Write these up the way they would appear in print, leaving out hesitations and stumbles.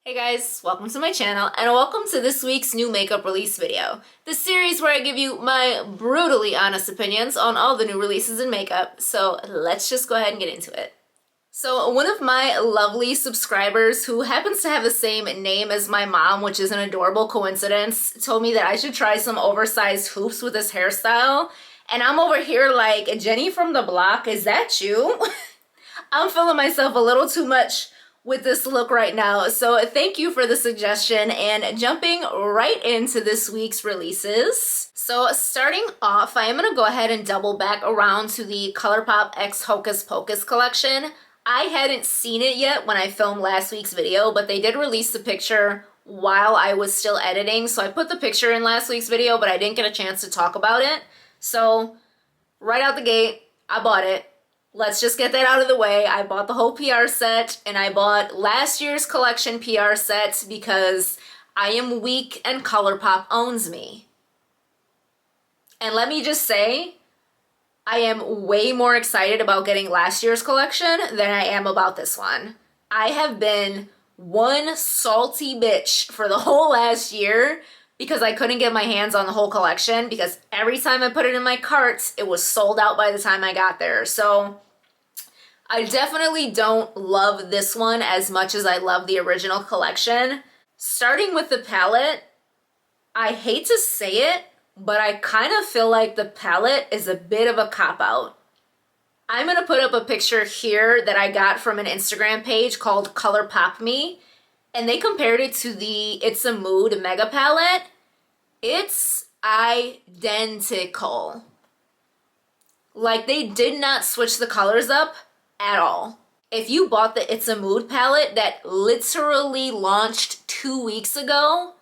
Hey guys, welcome to my channel and welcome to this week's new makeup release video. The series where I give you my brutally honest opinions on all the new releases in makeup. So let's just go ahead and get into it. So one of my lovely subscribers who happens to have the same name as my mom, which is an adorable coincidence, told me that I should try some oversized hoops with this hairstyle. And I'm over here like, Jenny from the block, is that you? I'm feeling myself a little too much with this look right now. So thank you for the suggestion and jumping right into this week's releases. So starting off, I am going to go ahead and double back around to the Colourpop X Hocus Pocus collection. I hadn't seen it yet when I filmed last week's video, but they did release the picture while I was still editing. So I put the picture in last week's video, but I didn't get a chance to talk about it. So right out the gate, I bought it. Let's just get that out of the way. I bought the whole PR set and I bought last year's collection PR set because I am weak and Colourpop owns me. And let me just say, I am way more excited about getting last year's collection than I am about this one. I have been one salty bitch for the whole last year because I couldn't get my hands on the whole collection because every time I put it in my cart, it was sold out by the time I got there. So I definitely don't love this one as much as I love the original collection. Starting with the palette, I hate to say it, but I kind of feel like the palette is a bit of a cop-out. I'm going to put up a picture here that I got from an Instagram page called Colourpop Me, and they compared it to the It's a Mood Mega Palette. It's identical. Like, they did not switch the colors up at all. If you bought the It's a Mood palette that literally launched 2 weeks ago,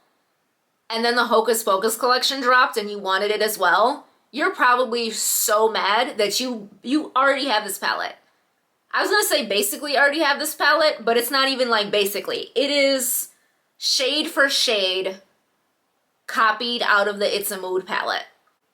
and then the Hocus Pocus collection dropped and you wanted it as well, you're probably so mad that you already have this palette. I was gonna say basically already have this palette, but it's not even like basically. It is shade for shade copied out of the It's a Mood palette.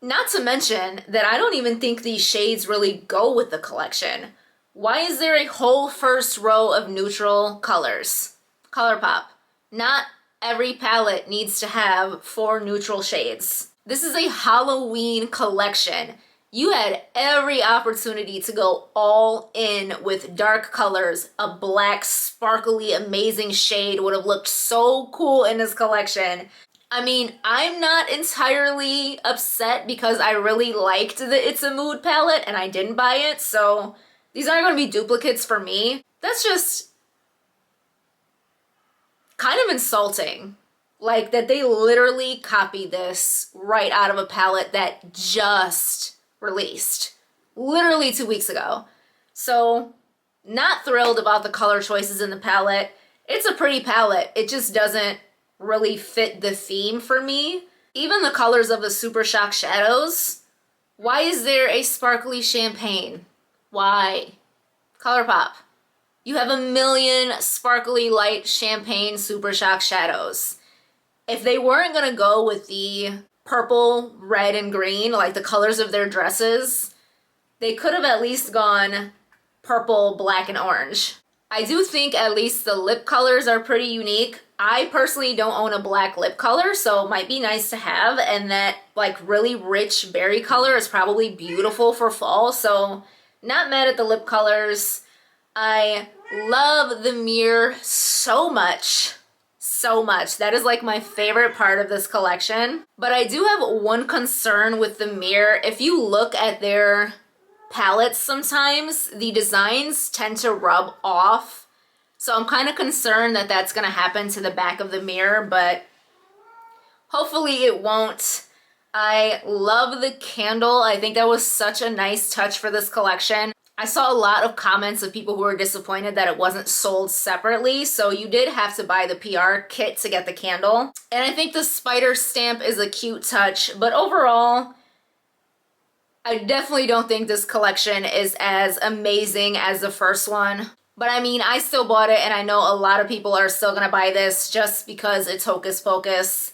Not to mention that I don't even think these shades really go with the collection. Why is there a whole first row of neutral colors? Colourpop. Not every palette needs to have 4 neutral shades. This is a Halloween collection. You had every opportunity to go all in with dark colors. A black, sparkly, amazing shade would have looked so cool in this collection. I mean, I'm not entirely upset because I really liked the It's a Mood palette and I didn't buy it, so these aren't going to be duplicates for me. That's just kind of insulting. Like, that they literally copied this right out of a palette that just released. Literally 2 weeks ago. So, not thrilled about the color choices in the palette. It's a pretty palette. It just doesn't really fit the theme for me. Even the colors of the Super Shock shadows. Why is there a sparkly champagne? Why? Colourpop. You have a million sparkly light champagne Super Shock shadows. If they weren't gonna go with the purple, red, and green, like the colors of their dresses, they could have at least gone purple, black, and orange. I do think at least the lip colors are pretty unique. I personally don't own a black lip color, so it might be nice to have, and that like really rich berry color is probably beautiful for fall, so not mad at the lip colors. I love the mirror so much. So much. That is like my favorite part of this collection. But I do have one concern with the mirror. If you look at their palettes sometimes, the designs tend to rub off. So I'm kind of concerned that that's going to happen to the back of the mirror, but hopefully it won't. I love the candle. I think that was such a nice touch for this collection. I saw a lot of comments of people who were disappointed that it wasn't sold separately, so you did have to buy the PR kit to get the candle. And I think the spider stamp is a cute touch, but overall, I definitely don't think this collection is as amazing as the first one. But I mean, I still bought it, and I know a lot of people are still gonna buy this just because it's Hocus Pocus.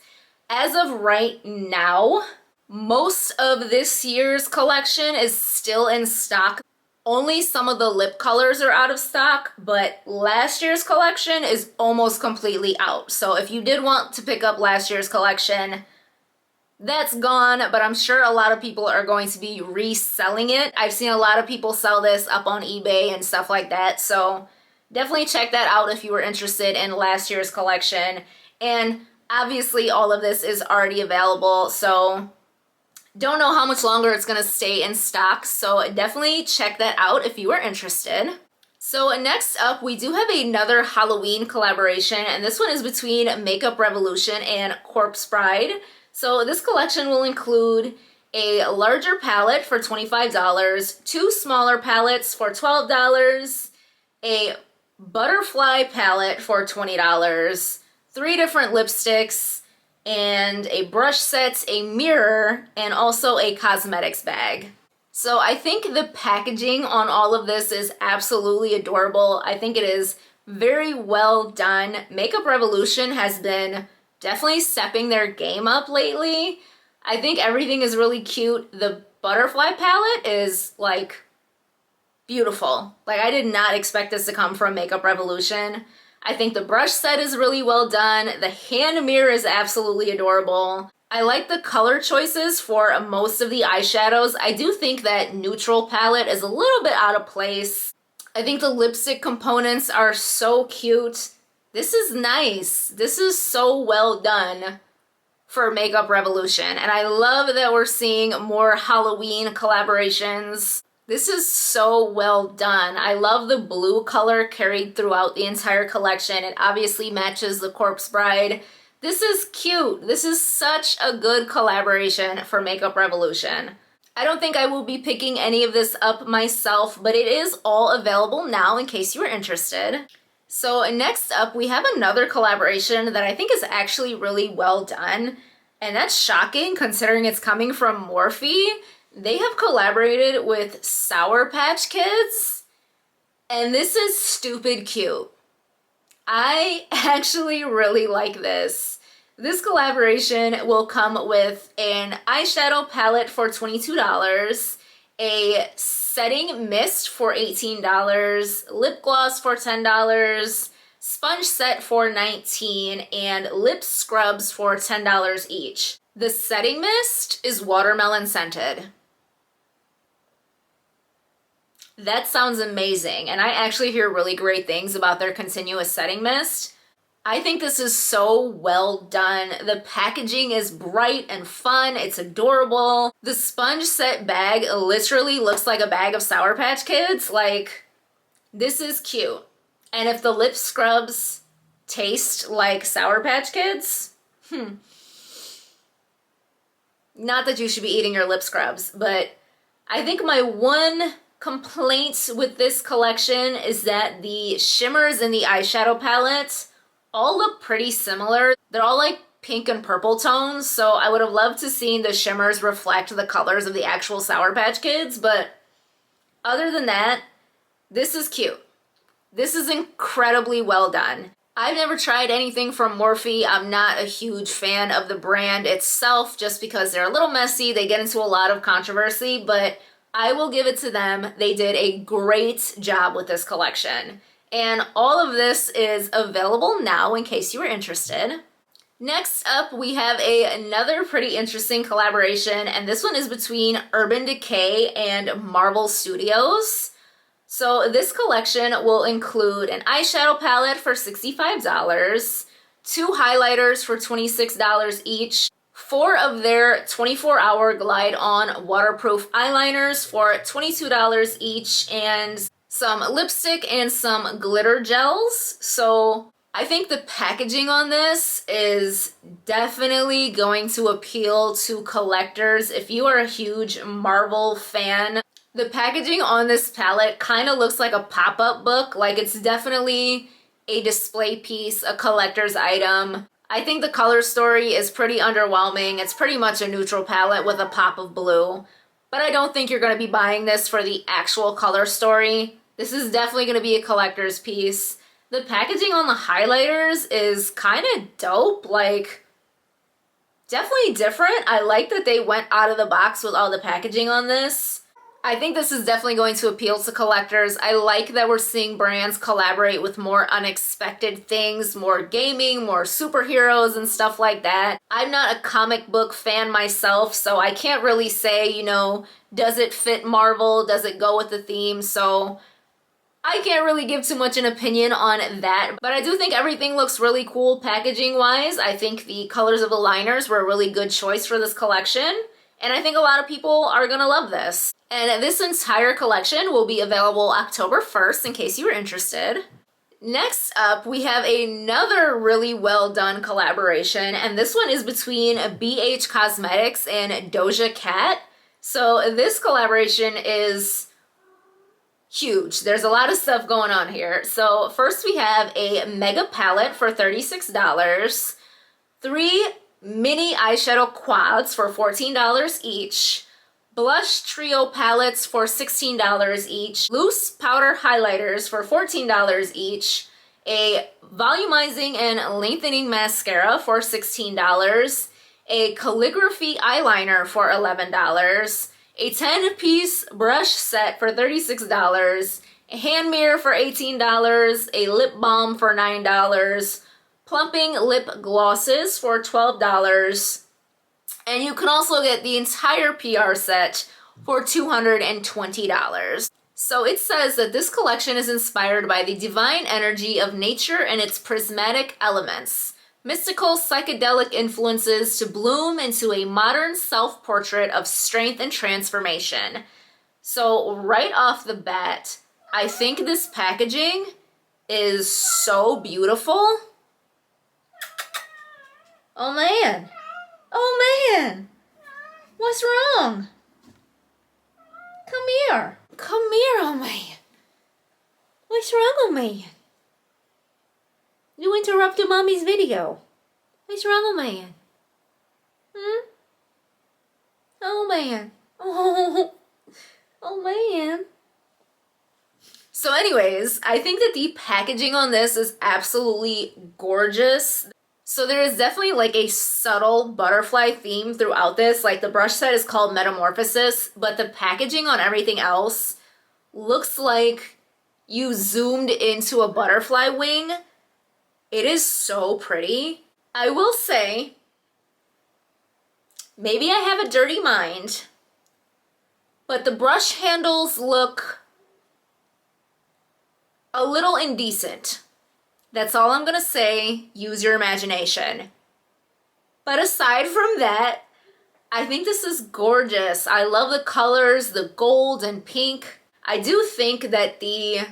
As of right now, most of this year's collection is still in stock. Only some of the lip colors are out of stock, but last year's collection is almost completely out. So if you did want to pick up last year's collection, that's gone, but I'm sure a lot of people are going to be reselling it. I've seen a lot of people sell this up on eBay and stuff like that, so definitely check that out if you were interested in last year's collection. And obviously all of this is already available, so don't know how much longer it's gonna stay in stock, so definitely check that out if you are interested. So next up, we do have another Halloween collaboration, and this one is between Makeup Revolution and Corpse Bride. So this collection will include a larger palette for $25, 2 smaller palettes for $12, a butterfly palette for $20, 3 different lipsticks, and a brush set, a mirror, and also a cosmetics bag. So I think the packaging on all of this is absolutely adorable. I think it is very well done. Makeup Revolution has been definitely stepping their game up lately. I think everything is really cute. The butterfly palette is like beautiful. Like, I did not expect this to come from Makeup Revolution. I think the brush set is really well done. The hand mirror is absolutely adorable. I like the color choices for most of the eyeshadows. I do think that neutral palette is a little bit out of place. I think the lipstick components are so cute. This is nice. This is so well done for Makeup Revolution. And I love that we're seeing more Halloween collaborations. This is so well done. I love the blue color carried throughout the entire collection. It obviously matches the Corpse Bride. This is cute. This is such a good collaboration for Makeup Revolution. I don't think I will be picking any of this up myself, but it is all available now in case you are interested. So next up, we have another collaboration that I think is actually really well done. And that's shocking considering it's coming from Morphe. They have collaborated with Sour Patch Kids, and this is stupid cute. I actually really like this. This collaboration will come with an eyeshadow palette for $22, a setting mist for $18, lip gloss for $10, sponge set for $19, and lip scrubs for $10 each. The setting mist is watermelon scented. That sounds amazing, and I actually hear really great things about their continuous setting mist. I think this is so well done. The packaging is bright and fun. It's adorable. The sponge set bag literally looks like a bag of Sour Patch Kids. Like, this is cute. And if the lip scrubs taste like Sour Patch Kids, not that you should be eating your lip scrubs, but I think my one complaint with this collection is that the shimmers in the eyeshadow palette all look pretty similar. They're all like pink and purple tones, so I would have loved to see the shimmers reflect the colors of the actual Sour Patch Kids, but other than that, this is cute. This is incredibly well done. I've never tried anything from Morphe. I'm not a huge fan of the brand itself just because they're a little messy. They get into a lot of controversy, but I will give it to them. They did a great job with this collection. And all of this is available now in case you were interested. Next up, we have another pretty interesting collaboration, and this one is between Urban Decay and Marvel Studios. So this collection will include an eyeshadow palette for $65, 2 highlighters for $26 each, 4 of their 24-hour glide-on waterproof eyeliners for $22 each, and some lipstick and some glitter gels. So I think the packaging on this is definitely going to appeal to collectors. If you are a huge Marvel fan, the packaging on this palette kind of looks like a pop-up book. Like, it's definitely a display piece, a collector's item. I think the color story is pretty underwhelming. It's pretty much a neutral palette with a pop of blue. But I don't think you're going to be buying this for the actual color story. This is definitely going to be a collector's piece. The packaging on the highlighters is kind of dope. Like, definitely different. I like that they went out of the box with all the packaging on this. I think this is definitely going to appeal to collectors. I like that we're seeing brands collaborate with more unexpected things, more gaming, more superheroes and stuff like that. I'm not a comic book fan myself, so I can't really say, you know, does it fit Marvel? Does it go with the theme? So I can't really give too much an opinion on that, but I do think everything looks really cool packaging wise. I think the colors of the liners were a really good choice for this collection, and I think a lot of people are gonna love this. And this entire collection will be available October 1st in case you were interested. Next up, we have another really well done collaboration, and this one is between BH Cosmetics and Doja Cat. So this collaboration is huge. There's a lot of stuff going on here. So first we have a mega palette for $36, 3 mini eyeshadow quads for $14 each, blush trio palettes for $16 each, loose powder highlighters for $14 each, a volumizing and lengthening mascara for $16, a calligraphy eyeliner for $11, a 10-piece brush set for $36, a hand mirror for $18, a lip balm for $9, plumping lip glosses for $12, and you can also get the entire PR set for $220. So it says that this collection is inspired by the divine energy of nature and its prismatic elements. Mystical psychedelic influences to bloom into a modern self-portrait of strength and transformation. So right off the bat, I think this packaging is so beautiful. Oh man. Oh man. What's wrong? Come here. Come here, oh man. What's wrong, oh man? You interrupted mommy's video. What's wrong, oh man? Oh man. Oh man. So anyways, I think that the packaging on this is absolutely gorgeous. So there is definitely like a subtle butterfly theme throughout this. Like the brush set is called Metamorphosis, but the packaging on everything else looks like you zoomed into a butterfly wing. It is so pretty. I will say, maybe I have a dirty mind, but the brush handles look a little indecent. That's all I'm gonna say. Use your imagination. But aside from that, I think this is gorgeous. I love the colors, the gold and pink. I do think that the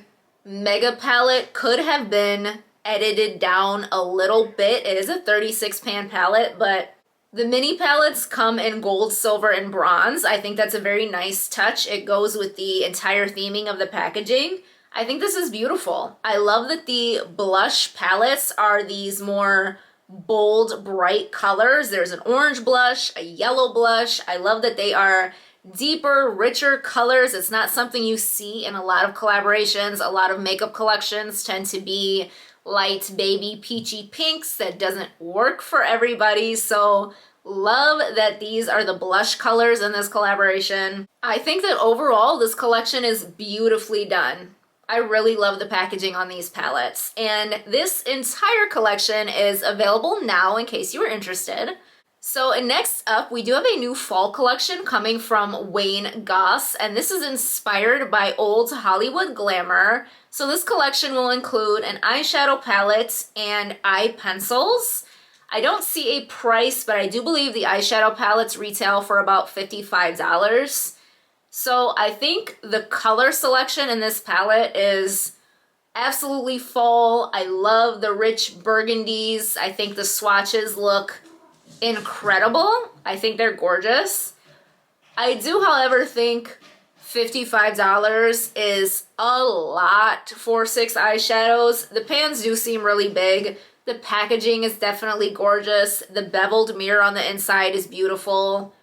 Mega palette could have been edited down a little bit. It is a 36 pan palette, but the mini palettes come in gold, silver, and bronze. I think that's a very nice touch. It goes with the entire theming of the packaging. I think this is beautiful. I love that the blush palettes are these more bold, bright colors. There's an orange blush, a yellow blush. I love that they are deeper, richer colors. It's not something you see in a lot of collaborations. A lot of makeup collections tend to be light baby peachy pinks. That doesn't work for everybody. So love that these are the blush colors in this collaboration. I think that overall this collection is beautifully done. I really love the packaging on these palettes, and this entire collection is available now in case you were interested. So next up, we do have a new fall collection coming from Wayne Goss, and this is inspired by old Hollywood glamour. So this collection will include an eyeshadow palette and eye pencils. I don't see a price, but I do believe the eyeshadow palettes retail for about $55. So I think the color selection in this palette is absolutely fall. I love the rich burgundies. I think the swatches look incredible. I think they're gorgeous. I do, however, think $55 is a lot for 6 eyeshadows. The pans do seem really big. The packaging is definitely gorgeous. The beveled mirror on the inside is beautiful.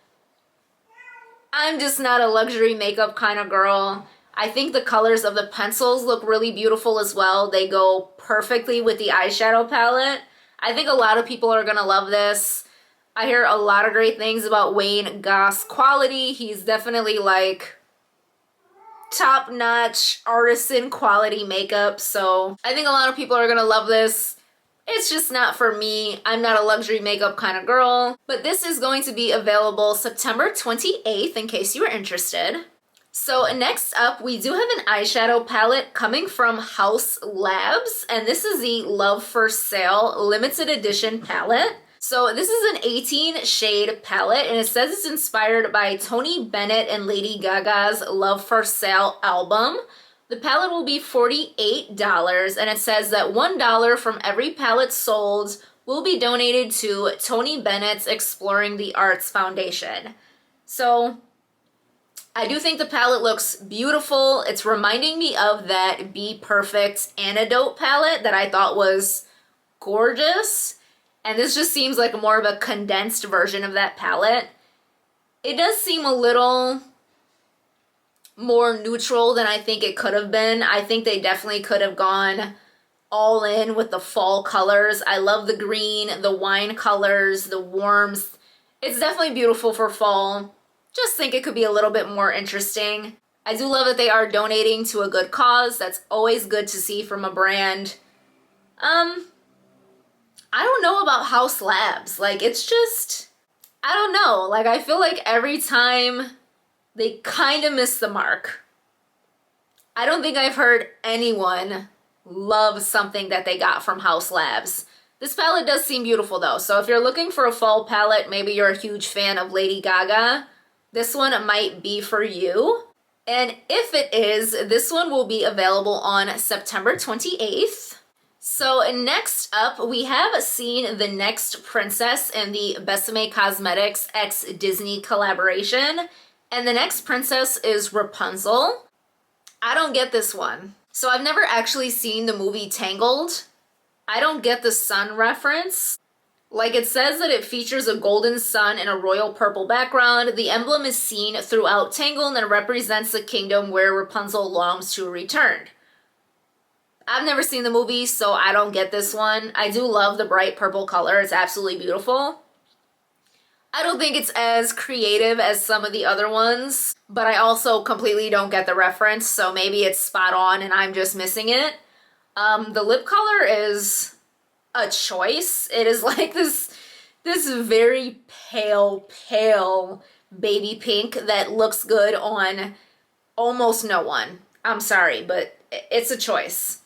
I'm just not a luxury makeup kind of girl. I think the colors of the pencils look really beautiful as well. They go perfectly with the eyeshadow palette. I think a lot of people are gonna love this. I hear a lot of great things about Wayne Goss quality. He's definitely like top-notch artisan quality makeup, so I think a lot of people are gonna love this. It's just not for me. I'm not a luxury makeup kind of girl. But this is going to be available September 28th in case you are interested. So next up, we do have an eyeshadow palette coming from Haus Labs. And this is the Love for Sale limited edition palette. So this is an 18 shade palette and it says it's inspired by Tony Bennett and Lady Gaga's Love for Sale album. The palette will be $48 and it says that $1 from every palette sold will be donated to Tony Bennett's Exploring the Arts Foundation. So I do think the palette looks beautiful. It's reminding me of that Be Perfect Antidote palette that I thought was gorgeous. And this just seems like more of a condensed version of that palette. It does seem a little more neutral than I think it could have been. I think they definitely could have gone all in with the fall colors. I love the green, the wine colors, the warmth. It's definitely beautiful for fall. Just think it could be a little bit more interesting. I do love that they are donating to a good cause. That's always good to see from a brand. I don't know about Haus Labs. Like, it's just, I don't know. Like, I feel like every time they kind of miss the mark. I don't think I've heard anyone love something that they got from Haus Labs. This palette does seem beautiful though, so if you're looking for a fall palette, maybe you're a huge fan of Lady Gaga, this one might be for you. And if it is, this one will be available on September 28th. So next up, we have seen the next princess in the Besame Cosmetics x Disney collaboration. And the next princess is Rapunzel. I don't get this one. So I've never actually seen the movie Tangled. I don't get the sun reference. Like, it says that it features a golden sun in a royal purple background. The emblem is seen throughout Tangled and represents the kingdom where Rapunzel longs to return. I've never seen the movie, so I don't get this one. I do love the bright purple color. It's absolutely beautiful. I don't think it's as creative as some of the other ones, but I also completely don't get the reference, so maybe it's spot on and I'm just missing it. The lip color is a choice. It is like this very pale baby pink that looks good on almost no one. I'm sorry, but it's a choice.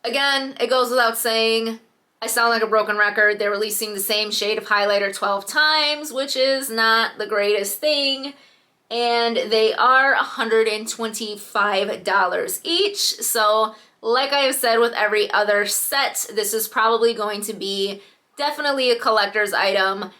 Again, it goes without saying, I sound like a broken record. They're releasing the same shade of highlighter 12 times, which is not the greatest thing. And they are $125 each. So, like I have said with every other set, this is probably going to be definitely a collector's item,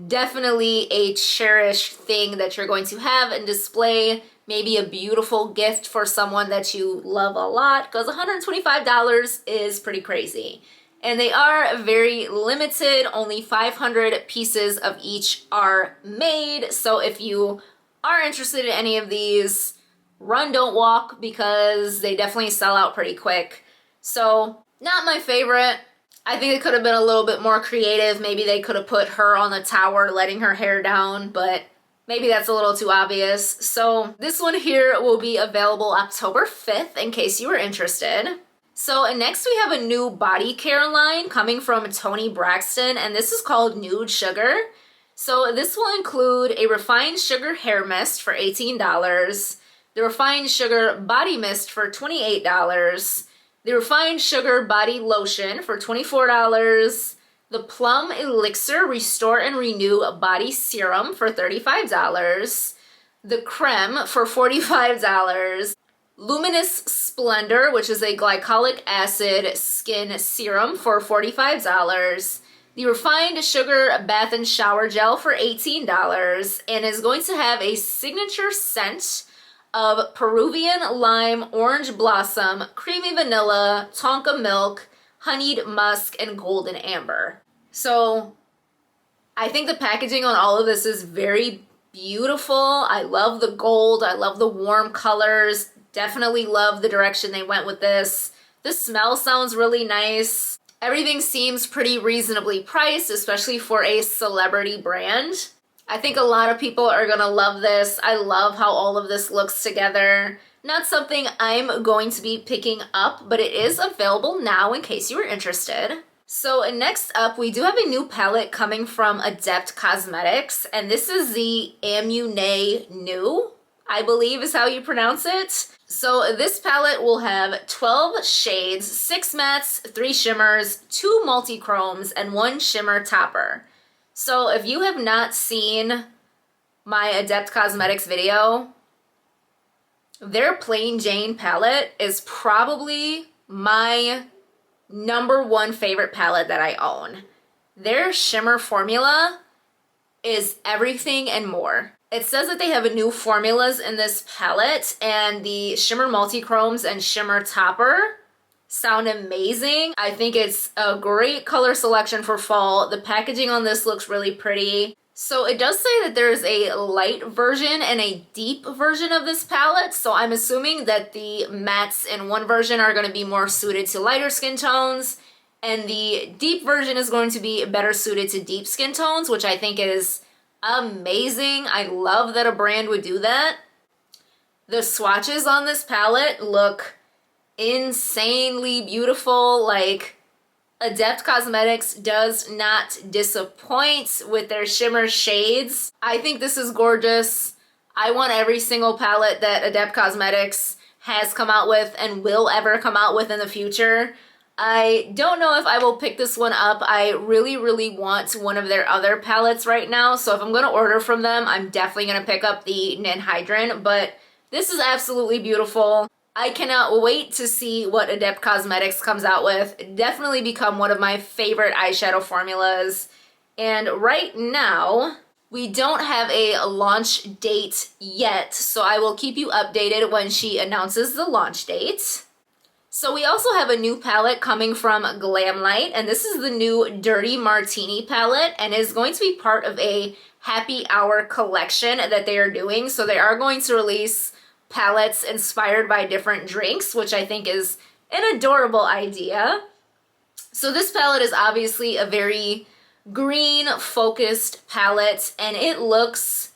definitely a cherished thing that you're going to have and display, maybe a beautiful gift for someone that you love a lot, because $125 is pretty crazy. And they are very limited, only 500 pieces of each are made. So if you are interested in any of these, run, don't walk, because they definitely sell out pretty quick. So not my favorite. I think it could have been a little bit more creative. Maybe they could have put her on the tower letting her hair down, but maybe that's a little too obvious. So this one here will be available October 5th in case you are interested. So next we have a new body care line coming from Toni Braxton, and this is called Nude Sugar. So this will include a refined sugar hair mist for $18, the refined sugar body mist for $28, the refined sugar body lotion for $24, the plum elixir restore and renew body serum for $35, the creme for $45, Luminous Splendor, which is a glycolic acid skin serum for $45, the refined sugar bath and shower gel for $18, and is going to have a signature scent of Peruvian lime, orange blossom, creamy vanilla, tonka milk, honeyed musk, and golden amber. So I think the packaging on all of this is very beautiful. I love the gold. I love the warm colors. Definitely love the direction they went with this. The smell sounds really nice. Everything seems pretty reasonably priced, especially for a celebrity brand. I think a lot of people are gonna love this. I love how all of this looks together. Not something I'm going to be picking up, but it is available now in case you were interested. So next up, we do have a new palette coming from Adept Cosmetics, and this is the Amune New, I believe is how you pronounce it. So this palette will have 12 shades, 6 mattes, 3 shimmers, 2 multi-chromes, and 1 shimmer topper. So if you have not seen my Adept Cosmetics video, their Plain Jane palette is probably my #1 favorite palette that I own. Their shimmer formula is everything and more. It says that they have new formulas in this palette, and the shimmer multi-chromes and shimmer topper sound amazing. I think it's a great color selection for fall. The packaging on this looks really pretty. So it does say that there's a light version and a deep version of this palette, so I'm assuming that the mattes in one version are going to be more suited to lighter skin tones, and the deep version is going to be better suited to deep skin tones, which I think is amazing. I love that a brand would do that. The swatches on this palette look insanely beautiful. Like, Adept Cosmetics does not disappoint with their shimmer shades. I think this is gorgeous. I want every single palette that Adept Cosmetics has come out with and will ever come out with in the future. I don't know if I will pick this one up. I really, really want one of their other palettes right now. So if I'm going to order from them, I'm definitely going to pick up the Ninhydrin. But this is absolutely beautiful. I cannot wait to see what Adept Cosmetics comes out with. Definitely become one of my favorite eyeshadow formulas. And right now, we don't have a launch date yet, so I will keep you updated when she announces the launch date. So we also have a new palette coming from Glamlight, and this is the new Dirty Martini palette, and is going to be part of a happy hour collection that they are doing. So they are going to release palettes inspired by different drinks, which I think is an adorable idea. So this palette is obviously a very green focused palette, and it looks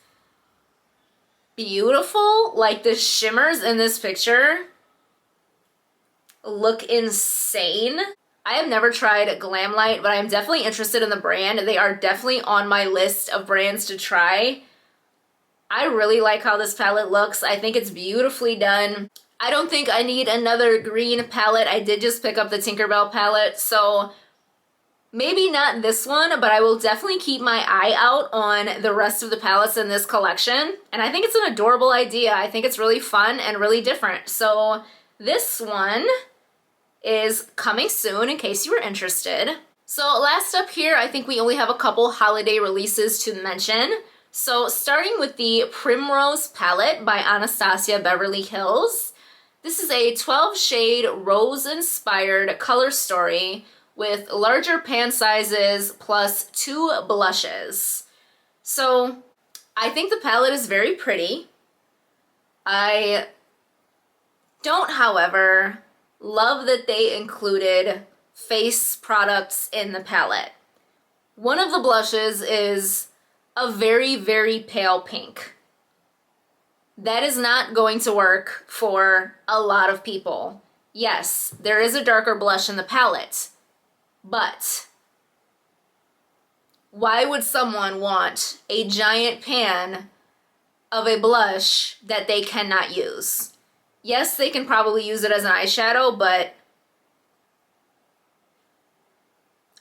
beautiful. Like, the shimmers in this picture look insane. I have never tried Glamlight, but I'm definitely interested in the brand. They are definitely on my list of brands to try. I really like how this palette looks. I think it's beautifully done. I don't think I need another green palette. I did just pick up the Tinkerbell palette, so maybe not this one, but I will definitely keep my eye out on the rest of the palettes in this collection. And I think it's an adorable idea. I think it's really fun and really different. So this one is coming soon in case you were interested. So last up here, I think we only have a couple holiday releases to mention. So starting with the Primrose palette by Anastasia Beverly Hills. This is a 12 shade rose inspired color story with larger pan sizes plus 2 blushes. So I think the palette is very pretty. I don't, however, love that they included face products in the palette. One of the blushes is a very, very pale pink. That is not going to work for a lot of people. Yes, there is a darker blush in the palette, but why would someone want a giant pan of a blush that they cannot use? Yes, they can probably use it as an eyeshadow, but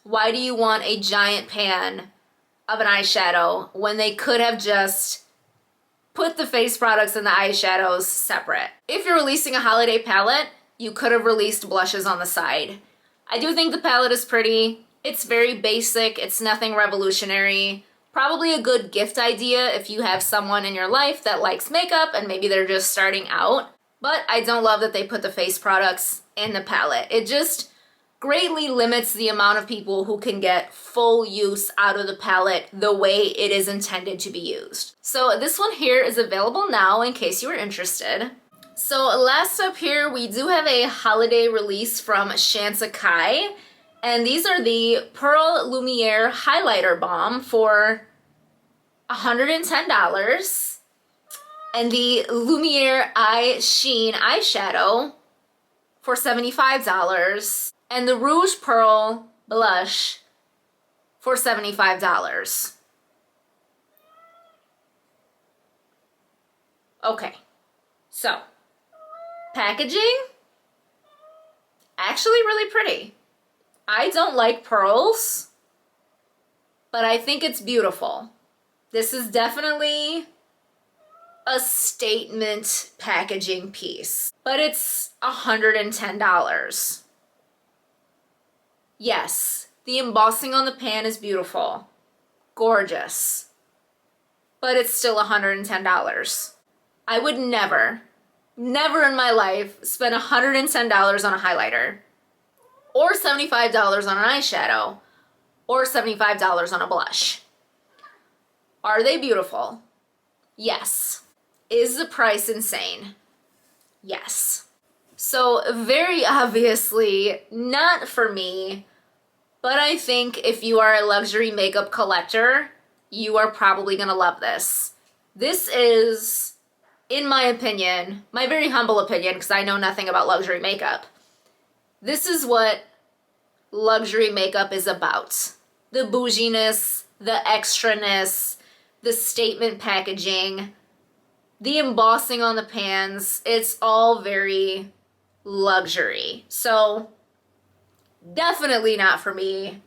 why do you want a giant pan of an eyeshadow when they could have just put the face products and the eyeshadows separate? If you're releasing a holiday palette, you could have released blushes on the side. I do think the palette is pretty. It's very basic. It's nothing revolutionary. Probably a good gift idea if you have someone in your life that likes makeup and maybe they're just starting out. But I don't love that they put the face products in the palette. It just greatly limits the amount of people who can get full use out of the palette the way it is intended to be used. So this one here is available now in case you were interested. So last up here, we do have a holiday release from Shan Sakai, and these are the Pearl Lumiere Highlighter Balm for $110. and the Lumiere Eye Sheen eyeshadow for $75, and the Rouge Pearl blush for $75. Okay, so packaging, actually really pretty. I don't like pearls, but I think it's beautiful. This is definitely a statement packaging piece, but it's $110. Yes, the embossing on the pan is beautiful, gorgeous, but it's still $110. I would never in my life spend $110 on a highlighter, or $75 on an eyeshadow, or $75 on a blush. Are they beautiful? Yes. Is the price insane? Yes. So very obviously not for me, but I think if you are a luxury makeup collector, you are probably gonna love this. This is, in my opinion, my very humble opinion, because I know nothing about luxury makeup, this is what luxury makeup is about. The bouginess, the extraness, the statement packaging, the embossing on the pans, it's all very luxury. So definitely not for me,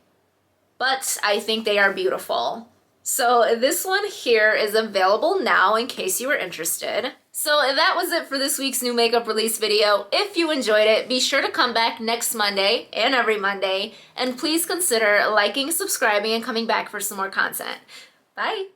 but I think they are beautiful. So this one here is available now in case you were interested. So that was it for this week's new makeup release video. If you enjoyed it, be sure to come back next Monday and every Monday, and please consider liking, subscribing, and coming back for some more content. Bye!